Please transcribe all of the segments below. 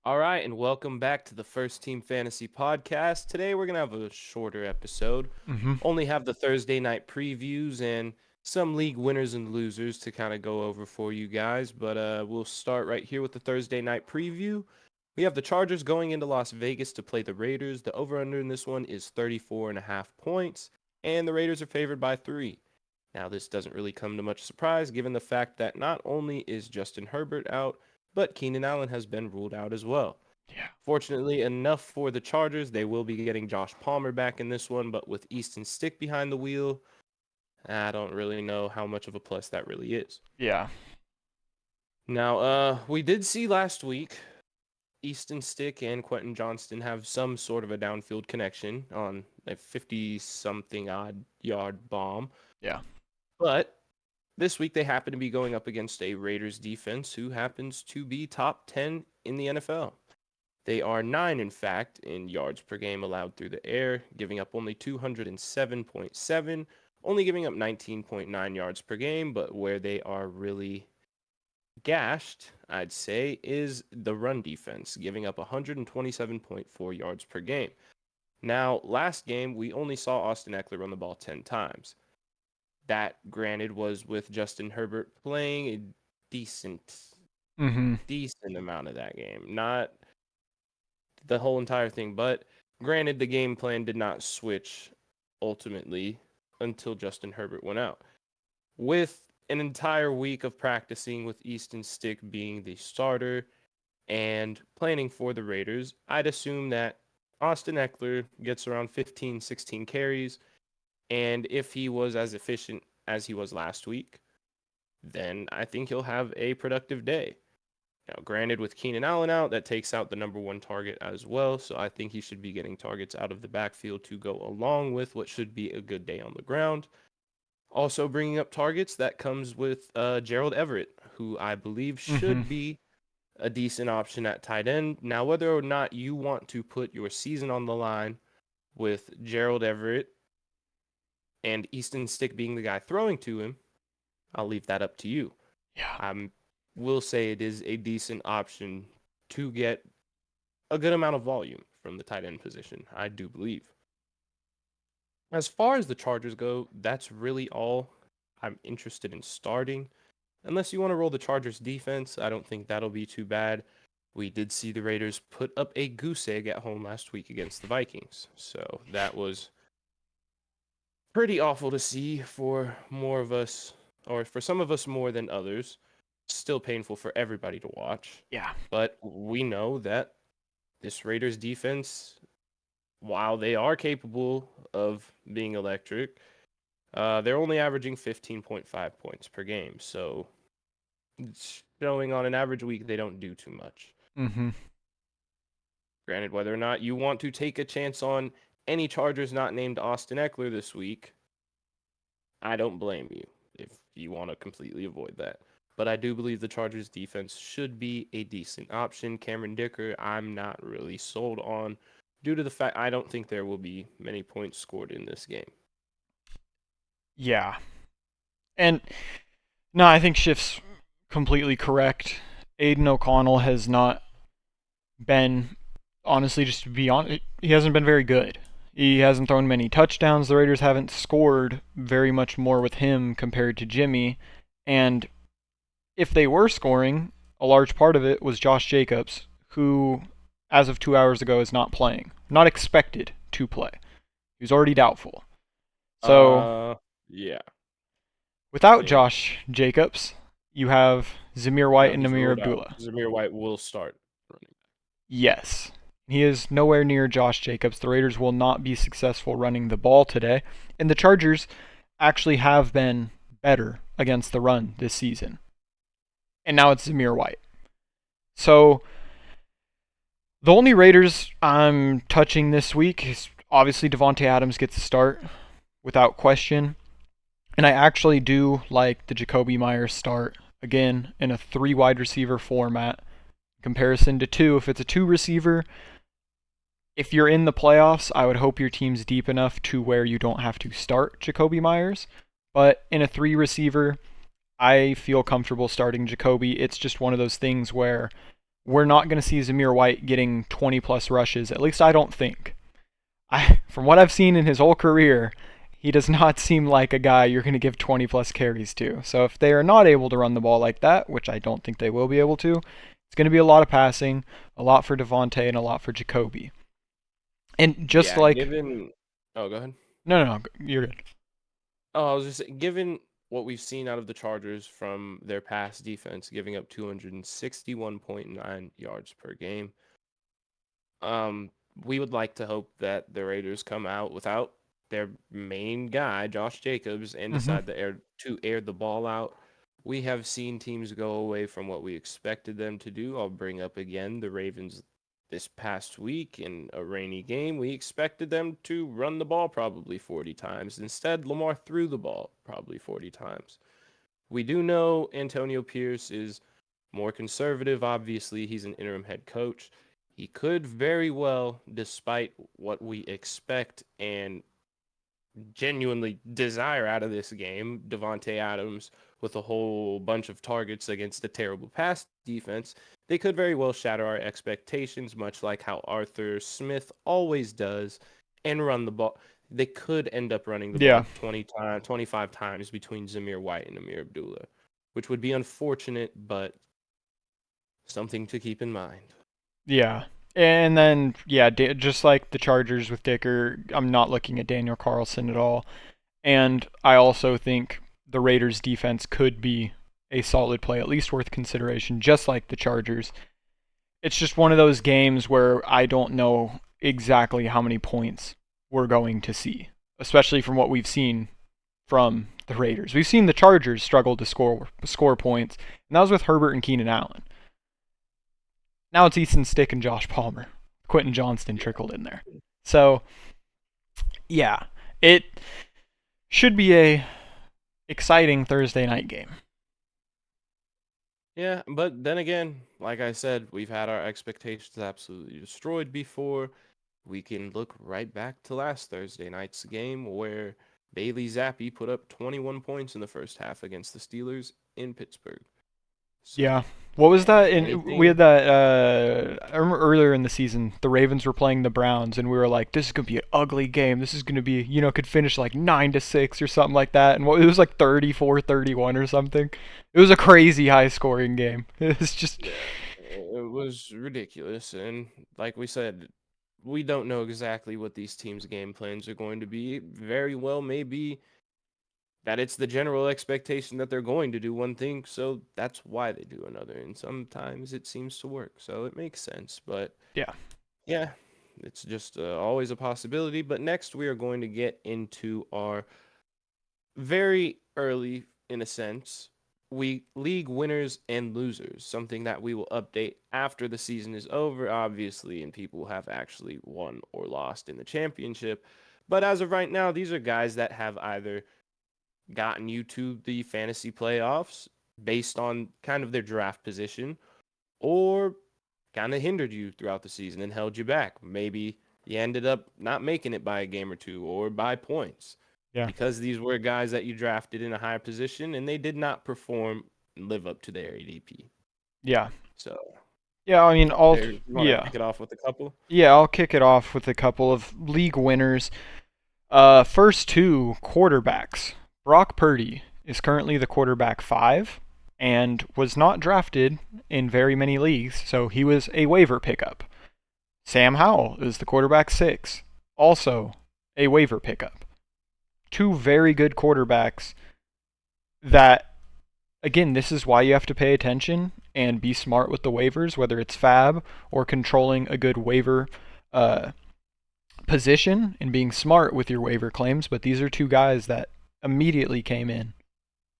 All right, and welcome back to the First Team Fantasy Podcast. Today we're going to have a shorter episode. Mm-hmm. Only have the Thursday night previews and some league winners and losers to kind of go over for you guys. But we'll start right here with the Thursday night preview. We have the Chargers going into Las Vegas to play the Raiders. The over-under in this one is 34.5 points, and the Raiders are favored by 3. Now, this doesn't really come to much surprise given the fact that not only is Justin Herbert out, but Keenan Allen has been ruled out as well. Yeah. Fortunately enough for the Chargers, they will be getting Josh Palmer back in this one, but with Easton Stick behind the wheel, I don't really know how much of a plus that really is. Yeah. Now, we did see last week Easton Stick and Quentin Johnston have some sort of a downfield connection on a 50-something odd yard bomb, Yeah. but this week they happen to be going up against a Raiders defense who happens to be top 10 in the NFL. They are 9, in fact, in yards per game allowed through the air, giving up only 207.7, only giving up 19.9 yards per game, but where they are really gashed, I'd say, is the run defense, giving up 127.4 yards per game. Now, last game, we only saw Austin Eckler run the ball 10 times. That, granted, was with Justin Herbert playing a decent Mm-hmm. amount of that game. Not the whole entire thing, but granted, the game plan did not switch ultimately until Justin Herbert went out. With an entire week of practicing with Easton Stick being the starter and planning for the Raiders, I'd assume that Austin Eckler gets around 15, 16 carries, and if he was as efficient as he was last week, then I think he'll have a productive day. Now, granted, with Keenan Allen out, that takes out the number one target as well. So I think he should be getting targets out of the backfield to go along with what should be a good day on the ground. Also, bringing up targets, that comes with Gerald Everett, who I believe Mm-hmm. should be a decent option at tight end. Now, whether or not you want to put your season on the line with Gerald Everett and Easton Stick being the guy throwing to him, I'll leave that up to you. Yeah. I will say it is a decent option to get a good amount of volume from the tight end position, I do believe. As far as the Chargers go, that's really all I'm interested in starting. Unless you want to roll the Chargers defense, I don't think that'll be too bad. We did see the Raiders put up a goose egg at home last week against the Vikings. So that was pretty awful to see for more of us, or for some of us more than others. Still painful for everybody to watch. Yeah. But we know that this Raiders defense, while they are capable of being electric, they're only averaging 15.5 points per game. So it's showing on an average week they don't do too much. Mm-hmm. Granted, whether or not you want to take a chance on any Chargers not named Austin Eckler this week, I don't blame you if you want to completely avoid that. But I do believe the Chargers defense should be a decent option. Cameron Dicker, I'm not really sold on due to the fact I don't think there will be many points scored in this game. Yeah. And no, I think Schiff's completely correct. Aiden O'Connell has not been, honestly, just to be honest, he hasn't been very good. He hasn't thrown many touchdowns. The Raiders haven't scored very much more with him compared to Jimmy. And if they were scoring, a large part of it was Josh Jacobs, who, as of 2 hours ago, is not playing. Not expected to play. He's already doubtful. So, Yeah. without Josh Jacobs, you have Zamir White and He's Namir ruled out. Abdullah. Zamir White will start running. Yes. He is nowhere near Josh Jacobs. The Raiders will not be successful running the ball today. And the Chargers actually have been better against the run this season. And now it's Zamir White. So, the only Raiders I'm touching this week is obviously Devontae Adams gets a start without question. And I actually do like the Jacoby Myers start again in a 3 wide receiver format. Comparison to 2, if it's a 2 receiver, if you're in the playoffs, I would hope your team's deep enough to where you don't have to start Jacoby Myers. But in a 3 receiver, I feel comfortable starting Jacoby. It's just one of those things where we're not going to see Zamir White getting 20 plus rushes. At least I don't think. From what I've seen in his whole career, he does not seem like a guy you're going to give 20 plus carries to. So if they are not able to run the ball like that, which I don't think they will be able to, it's going to be a lot of passing, a lot for Devontae, and a lot for Jacoby. And just Yeah, like, given. Oh, go ahead. no, you're good. Oh, I was just saying, given what we've seen out of the Chargers from their pass defense, giving up 261.9 yards per game, um, we would like to hope that the Raiders come out without their main guy, Josh Jacobs, and Mm-hmm. decide to air the ball out. We have seen teams go away from what we expected them to do. I'll bring up again the Ravens this past week in a rainy game. We expected them to run the ball probably 40 times. Instead, Lamar threw the ball probably 40 times. We do know Antonio Pierce is more conservative. Obviously, he's an interim head coach. He could very well, despite what we expect and genuinely desire out of this game, Devontae Adams with a whole bunch of targets against a terrible pass defense, they could very well shatter our expectations, much like how Arthur Smith always does, and run the ball. They could end up running the Yeah, ball 20 times, 25 times between Zamir White and Amir Abdullah, which would be unfortunate, but something to keep in mind. yeah. And then, yeah, just like the Chargers with Dicker, I'm not looking at Daniel Carlson at all. And I also think the Raiders' defense could be a solid play, at least worth consideration, just like the Chargers. It's just one of those games where I don't know exactly how many points we're going to see, especially from what we've seen from the Raiders. We've seen the Chargers struggle to score points, and that was with Herbert and Keenan Allen. Now it's Easton Stick and Josh Palmer. Quentin Johnston trickled in there. So, yeah, it should be a exciting Thursday night game. Yeah, but then again, like I said, we've had our expectations absolutely destroyed before. We can look right back to last Thursday night's game where Bailey Zappi put up 21 points in the first half against the Steelers in Pittsburgh. Yeah. So, What was that? We had anything. that. I remember earlier in the season, the Ravens were playing the Browns, and we were like, "This is gonna be an ugly game. This is gonna be, could finish like 9-6 or something like that." And it was like 34-31 or something. It was a crazy high scoring game. It's just, Yeah, it was ridiculous. And like we said, we don't know exactly what these teams' game plans are going to be. Very well, maybe that it's the general expectation that they're going to do one thing, so that's why they do another. And sometimes it seems to work, so it makes sense. But yeah, yeah, it's just always a possibility. But next, we are going to get into our very early, in a sense, we league winners and losers, something that we will update after the season is over, obviously, and people have actually won or lost in the championship. But as of right now, these are guys that have either gotten you to the fantasy playoffs based on kind of their draft position or kind of hindered you throughout the season and held you back. Maybe you ended up not making it by a game or two or by points yeah, because these were guys that you drafted in a high position and they did not perform and live up to their ADP. yeah, So, yeah. I mean, there, you want to yeah, kick it off with a couple? yeah. I'll kick it off with a couple of league winners. First two quarterbacks. Brock Purdy is currently the quarterback 5 and was not drafted in very many leagues, so he was a waiver pickup. Sam Howell is the quarterback 6, also a waiver pickup. Two very good quarterbacks that, again, this is why you have to pay attention and be smart with the waivers, whether it's fab or controlling a good waiver uh, position and being smart with your waiver claims. But these are two guys that immediately came in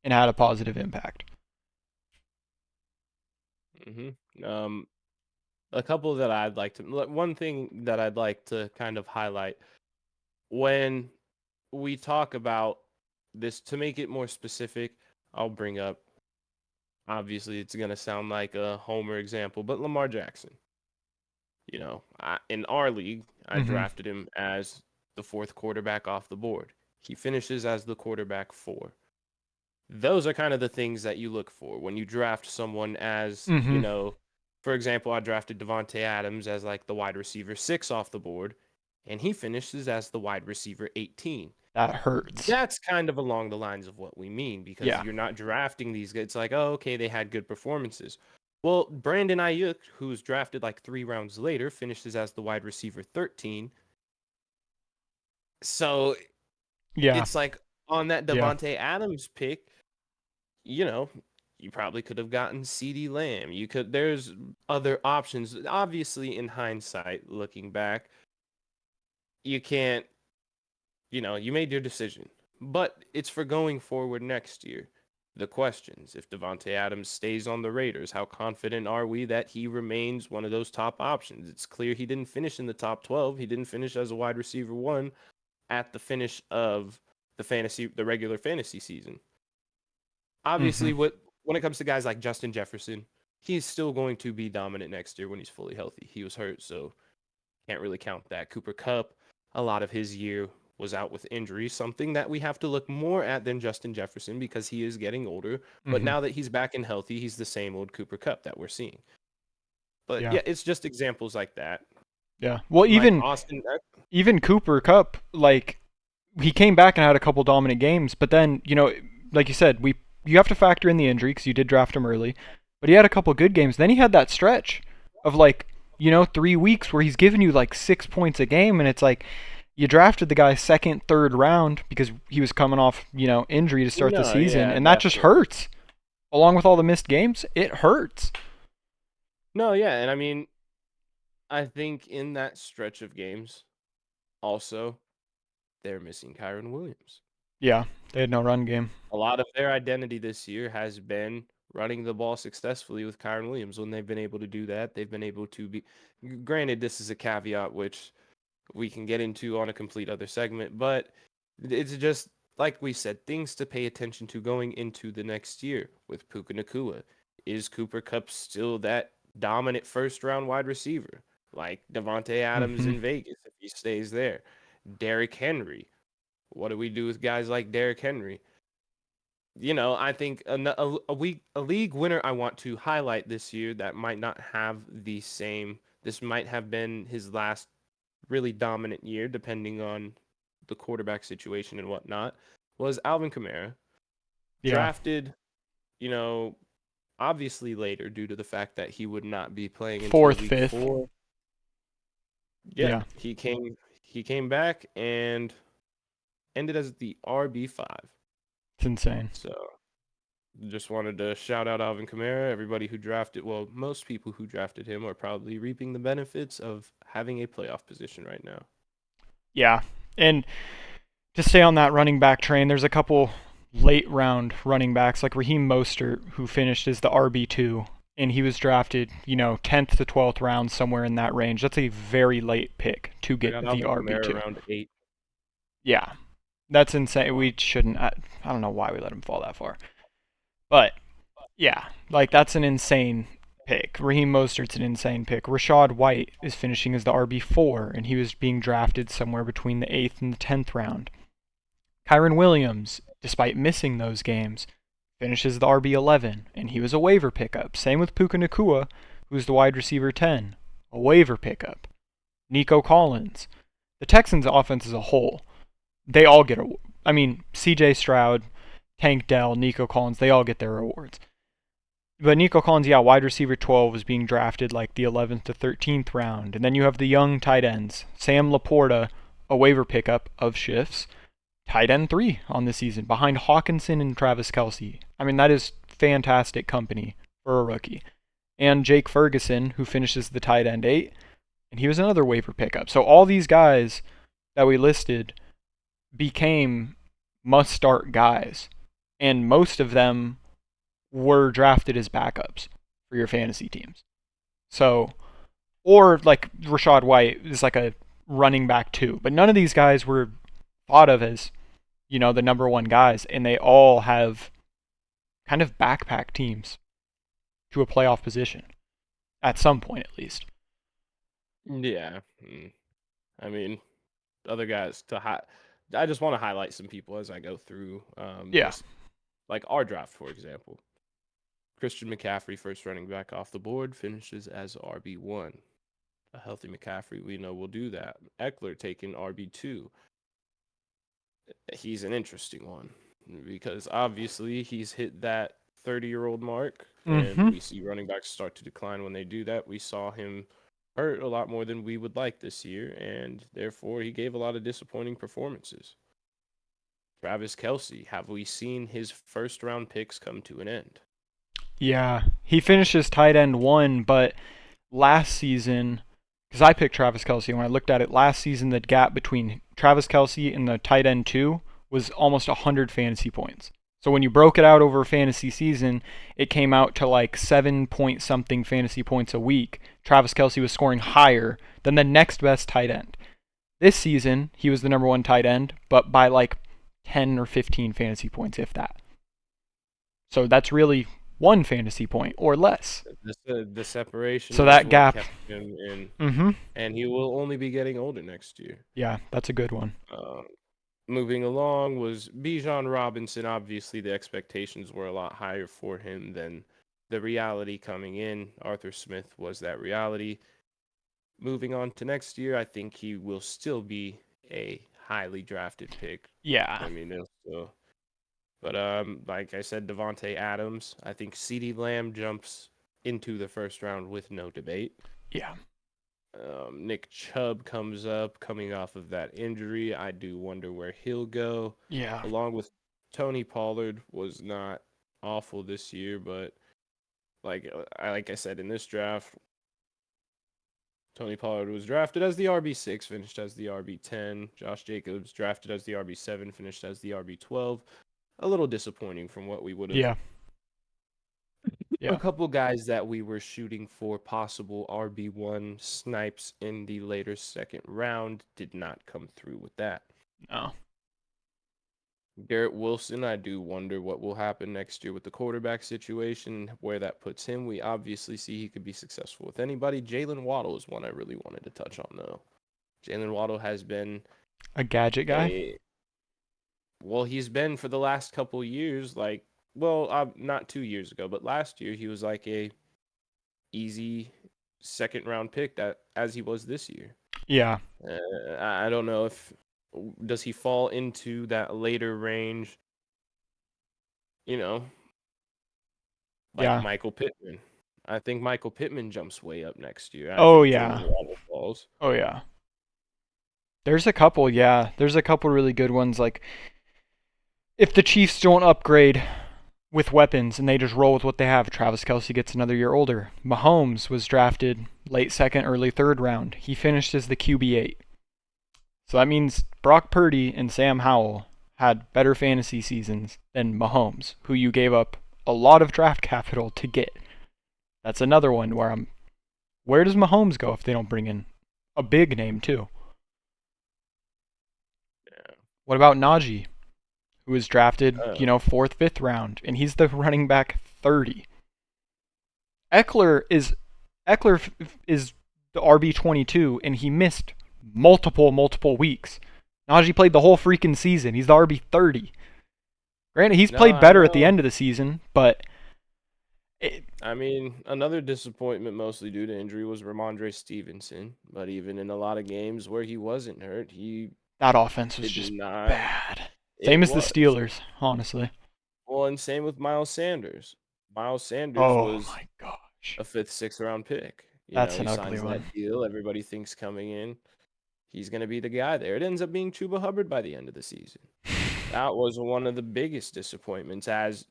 and had a positive impact. Um, a couple that I'd like to, one thing that I'd like to kind of highlight when we talk about this to make it more specific, I'll bring up, obviously, it's going to sound like a Homer example, but Lamar Jackson. In our league, I Mm-hmm. drafted him as the fourth quarterback off the board. He finishes as the quarterback 4. Those are kind of the things that you look for when you draft someone as, Mm-hmm. For example, I drafted Devontae Adams as like the wide receiver 6 off the board, and he finishes as the wide receiver 18. That hurts. That's kind of along the lines of what we mean, because Yeah. you're not drafting these guys. It's like, oh, okay, they had good performances. Well, Brandon Ayuk, who's drafted like 3 rounds later, finishes as the wide receiver 13. So Yeah. it's like on that Yeah. Devontae Adams pick, you know, you probably could have gotten CeeDee Lamb. There's other options. Obviously, in hindsight, looking back, you can't, you made your decision. But it's for going forward next year. The questions: if Devontae Adams stays on the Raiders, how confident are we that he remains one of those top options? It's clear he didn't finish in the top 12. He didn't finish as a wide receiver 1 at the finish of the regular fantasy season. Mm-hmm. Obviously, when it comes to guys like Justin Jefferson, he's still going to be dominant next year when he's fully healthy. He was hurt, so can't really count that. Cooper Kupp, a lot of his year was out with injury, something that we have to look more at than Justin Jefferson because he is getting older. But Mm-hmm. now that he's back and healthy, he's the same old Cooper Kupp that we're seeing. But Yeah. yeah, it's just examples like that. Yeah. Well, Like even Austin, even Cooper Cup, like he came back and had a couple dominant games, but then like you said, you have to factor in the injury because you did draft him early, but he had a couple good games. Then he had that stretch of like 3 weeks where he's giving you like 6 points a game, and it's like you drafted the guy second, third round because he was coming off injury to start the no, season, yeah, and that just definitely. hurts. Along with all the missed games, it hurts. No, yeah, and I mean, I think in that stretch of games, also, they're missing Kyron Williams. Yeah, they had no run game. A lot of their identity this year has been running the ball successfully with Kyron Williams. When they've been able to do that, they've been able to be. Granted, this is a caveat which we can get into on a complete other segment, but it's just like we said, things to pay attention to going into the next year with Puka Nakua. Is Cooper Kupp still that dominant first round wide receiver like Devontae Adams Mm-hmm. in Vegas if he stays there? Derrick Henry. What do we do with guys like Derrick Henry? I think a league winner I want to highlight this year that might not have the same. This might have been his last really dominant year, depending on the quarterback situation and whatnot. Was Alvin Kamara Yeah, drafted? You know, obviously later due to the fact that he would not be playing until fourth, week fifth. 4. Yeah, Yeah, he came back and ended as the RB5. it's insane. So just wanted to shout out Alvin Kamara. Everybody who drafted, well, most people who drafted him are probably reaping the benefits of having a playoff position right now. Yeah, and to stay on that running back train, there's a couple late round running backs like Raheem Mostert, who finished as the RB2, and he was drafted, 10th to 12th round, somewhere in that range. That's a very late pick to I get got the Alvin Kamara RB2. around 8. Yeah, that's insane. We shouldn't. I don't know why we let him fall that far. But, yeah, like that's an insane pick. Raheem Mostert's an insane pick. Rashad White is finishing as the RB4, and he was being drafted somewhere between the 8th and the 10th round. Kyron Williams, despite missing those games, finishes the RB11, and he was a waiver pickup. Same with Puka Nakua, who's the wide receiver 10, a waiver pickup. Nico Collins. The Texans' offense as a whole, they all get I mean, CJ Stroud, Tank Dell, Nico Collins, they all get their rewards. But Nico Collins, yeah, wide receiver 12 was being drafted like the 11th to 13th round. And then you have the young tight ends. Sam Laporta, a waiver pickup of Shifts, tight end 3 on the season, behind Hawkinson and Travis Kelce. I mean, that is fantastic company for a rookie. And Jake Ferguson, who finishes the tight end 8, and he was another waiver pickup. So all these guys that we listed became must-start guys. And most of them were drafted as backups for your fantasy teams. So, or like Rashad White is like a running back 2, but none of these guys were thought of as, the number one guys, and they all have kind of backpack teams to a playoff position at some point at least. Yeah. I mean, other guys I just want to highlight some people as I go through Yeah. just like our draft, for example. Christian McCaffrey, first running back off the board, finishes as RB1. A healthy McCaffrey, we know, will do that. Eckler taking RB2. He's an interesting one because obviously he's hit that 30-year-old mark, and Mm-hmm. we see running backs start to decline when they do that. We saw him hurt a lot more than we would like this year, and therefore he gave a lot of disappointing performances. Travis Kelce, have we seen his first round picks come to an end? Yeah, he finishes tight end 1, but last season, because I picked Travis Kelce, when I looked at it last season, the gap between Travis Kelce and the tight end 2 was almost 100 fantasy points. So when you broke it out over a fantasy season, it came out to like 7 point something fantasy points a week. Travis Kelce was scoring higher than the next best tight end. This season, he was the number 1 tight end, but by like 10 or 15 fantasy points, if that. So that's really 1 fantasy point or less. The separation So is that what gap. kept him in, Mm-hmm. and he will only be getting older next year. Yeah, that's a good one. Moving along was Bijan Robinson. Obviously, the expectations were a lot higher for him than the reality coming in. Arthur Smith was that reality. Moving on to next year, I think he will still be a highly drafted pick. Yeah. I mean, he'll still. But like I said, Devontae Adams. I think CeeDee Lamb jumps into the first round with no debate. Yeah. Nick Chubb comes up, coming off of that injury. I do wonder where he'll go. Yeah. Along with Tony Pollard was not awful this year, but like I said in this draft, Tony Pollard was drafted as the RB6, finished as the RB10. Josh Jacobs drafted as the RB7, finished as the RB12. A little disappointing from what we would have. Yeah. A Yeah. couple guys that we were shooting for possible RB1 snipes in the later second round did not come through with that. No. Garrett Wilson, I do wonder what will happen next year with the quarterback situation, where that puts him. We obviously see he could be successful with anybody. Jalen Waddle is one I really wanted to touch on, though. Jalen Waddle has been A gadget guy? he's been for the last couple years, not 2 years ago, but last year he was like a easy second round pick that as he was this year. Yeah. I don't know if does he fall into that later range, you know, like Yeah. Michael Pittman. I think Michael Pittman jumps way up next year. I Oh, think yeah. Jalen Waddle falls. Oh, yeah. There's a couple, yeah. There's a couple really good ones. Like, if the Chiefs don't upgrade with weapons and they just roll with what they have, Travis Kelce gets another year older. Mahomes was drafted late second, early third round. He finished as the QB8. So that means Brock Purdy and Sam Howell had better fantasy seasons than Mahomes, who you gave up a lot of draft capital to get. That's another one where does Mahomes go if they don't bring in a big name too? Yeah. What about Najee, who was drafted, Uh, fourth, fifth round, and he's the running back 30. Eckler is the RB22, and he missed multiple weeks. Najee played the whole freaking season. He's the RB30. Granted, he's no, played I better at the know. end of the season, but I mean, another disappointment, mostly due to injury, was Ramondre Stevenson. But even in a lot of games where he wasn't hurt, he that offense was did just not. bad. It Same as the was. Steelers, honestly. Well, and same with Miles Sanders. Miles Sanders Oh was my gosh. a fifth, sixth round pick. That's He an ugly signs that one. deal. Everybody thinks coming in, he's going to be the guy there. It ends up being Chuba Hubbard by the end of the season. That was one of the biggest disappointments, as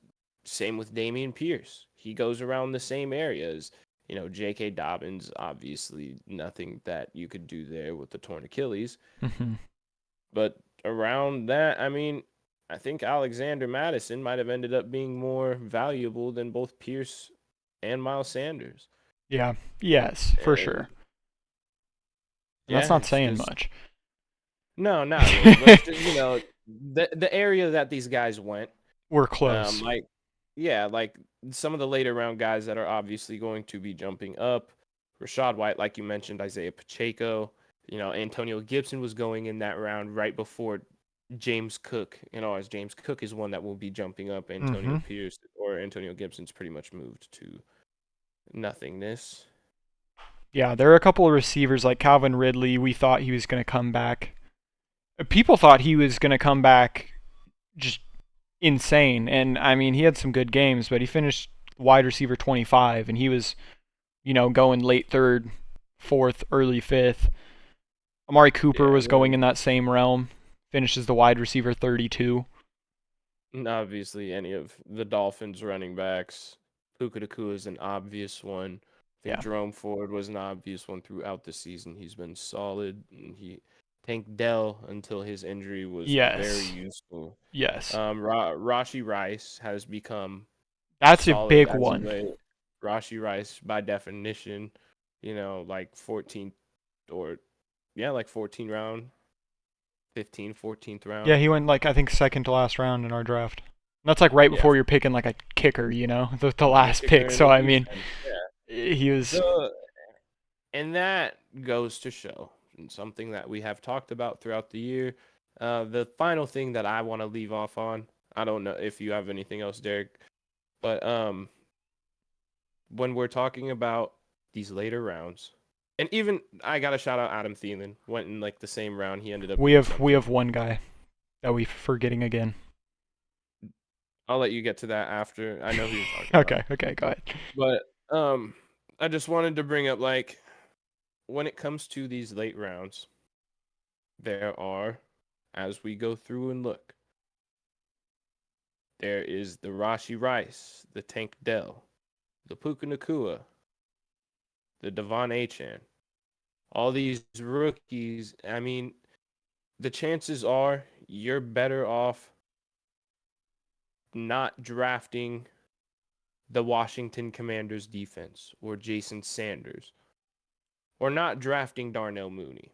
same with Damian Pierce. He goes around the same areas. J.K. Dobbins, obviously nothing that you could do there with the torn Achilles. Mm-hmm. But around that, I mean, I think Alexander Madison might have ended up being more valuable than both Pierce and Miles Sanders. Yeah. Yes, for And sure. And that's yeah, not it's saying just much. no, not really. But it's just, the area that these guys went, We're close. like some of the later round guys that are obviously going to be jumping up. Rashad White, like you mentioned, Isaiah Pacheco, Antonio Gibson was going in that round right before James Cook, as James Cook is one that will be jumping up, Antonio Mm-hmm. Pierce, or Antonio Gibson's pretty much moved to nothingness. Yeah, there are a couple of receivers like Calvin Ridley. We thought he was going to come back. People thought he was going to come back just insane. And I mean, he had some good games, but he finished wide receiver 25, and he was, going late third, fourth, early fifth. Amari Cooper Yeah, was going in that same realm, finishes the wide receiver 32. and obviously, any of the Dolphins running backs, Puka Nacua is an obvious one. I think Yeah. Jerome Ford was an obvious one throughout the season. He's been solid. And Tank Dell until his injury was very Yes. useful. Yes. Rashi Rice has become That's a solid big as of one. late. Rashi Rice, by definition, like 14th or like 14 round, 14th Yeah, round. he went I think second to last round in our draft. That's right Yeah, before you're picking a kicker, the the last kicker pick. and So the I mean, defense. Yeah. he was. And that goes to show, and something that we have talked about throughout the year. The final thing that I want to leave off on, I don't know if you have anything else, Derek, but when we're talking about these later rounds, and even I got to shout out Adam Thielen, went in the same round. He ended up We doing have something. one guy that we're forgetting again. I'll let you get to that after. I know who you're talking about. Okay, go ahead. But I just wanted to bring up when it comes to these late rounds, there are, as we go through and look, there is the Rashi Rice, the Tank Dell, the Puka Nacua, the Devon Achan. All these rookies, I mean, the chances are you're better off not drafting the Washington Commanders defense or Jason Sanders or not drafting Darnell Mooney,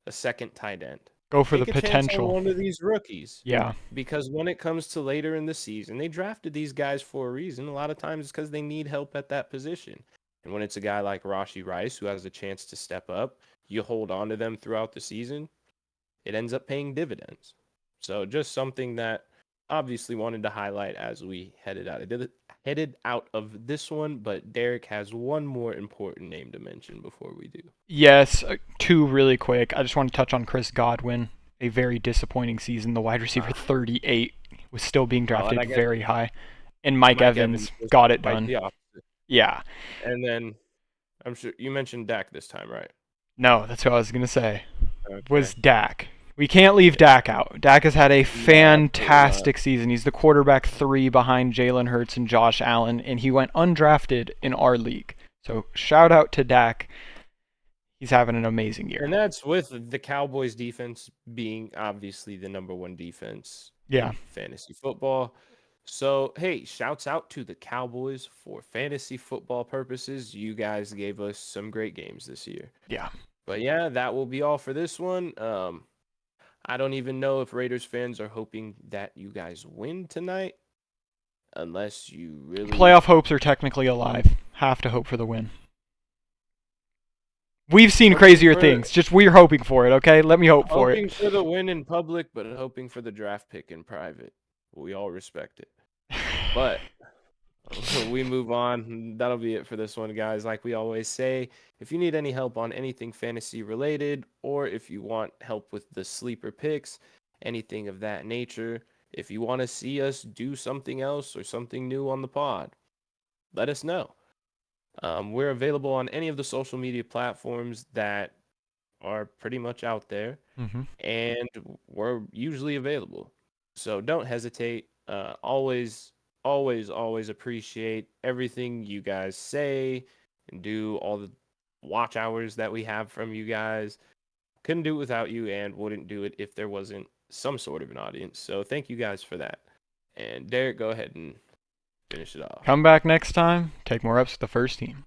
a second tight end. Go for the Take a chance on potential. one of these rookies. Yeah. Because when it comes to later in the season, they drafted these guys for a reason. A lot of times it's because they need help at that position. And when it's a guy like Rashi Rice who has a chance to step up, you hold on to them throughout the season, it ends up paying dividends. So just something that obviously wanted to highlight as we headed out of this one, but Derek has one more important name to mention before we do. Yes, two really quick. I just want to touch on Chris Godwin. A very disappointing season. The wide receiver 38 was still being Well, and drafted I guess very high. And Mike Evans was got it quite done. the opposite. Yeah. And then I'm sure you mentioned Dak this time, right? No, that's what I was going to say. Okay. Was Dak. We can't leave Dak out. Dak has had a fantastic season. He's the quarterback 3 behind Jalen Hurts and Josh Allen, and he went undrafted in our league. So shout out to Dak. He's having an amazing year. And that's with the Cowboys defense being obviously the number 1 defense Yeah. in fantasy football. So, hey, shouts out to the Cowboys for fantasy football purposes. You guys gave us some great games this year. Yeah. But yeah, that will be all for this one. I don't even know if Raiders fans are hoping that you guys win tonight, unless you really... Playoff hopes are technically alive. Have to hope for the win. We've seen crazier things. Just we're hoping for it, okay? Let me hope for it. Hoping for the win in public, but hoping for the draft pick in private. We all respect it. But we move on. That'll be it for this one, guys. Like we always say, if you need any help on anything fantasy related, or if you want help with the sleeper picks, anything of that nature, if you want to see us do something else or something new on the pod, let us know. We're available on any of the social media platforms that are pretty much out there, and we're usually available. So don't hesitate. Always appreciate everything you guys say and do, all the watch hours that we have from you guys. Couldn't do it without you and wouldn't do it if there wasn't some sort of an audience. So thank you guys for that. And Derek, go ahead and finish it off. Come back next time. Take more reps with the first team.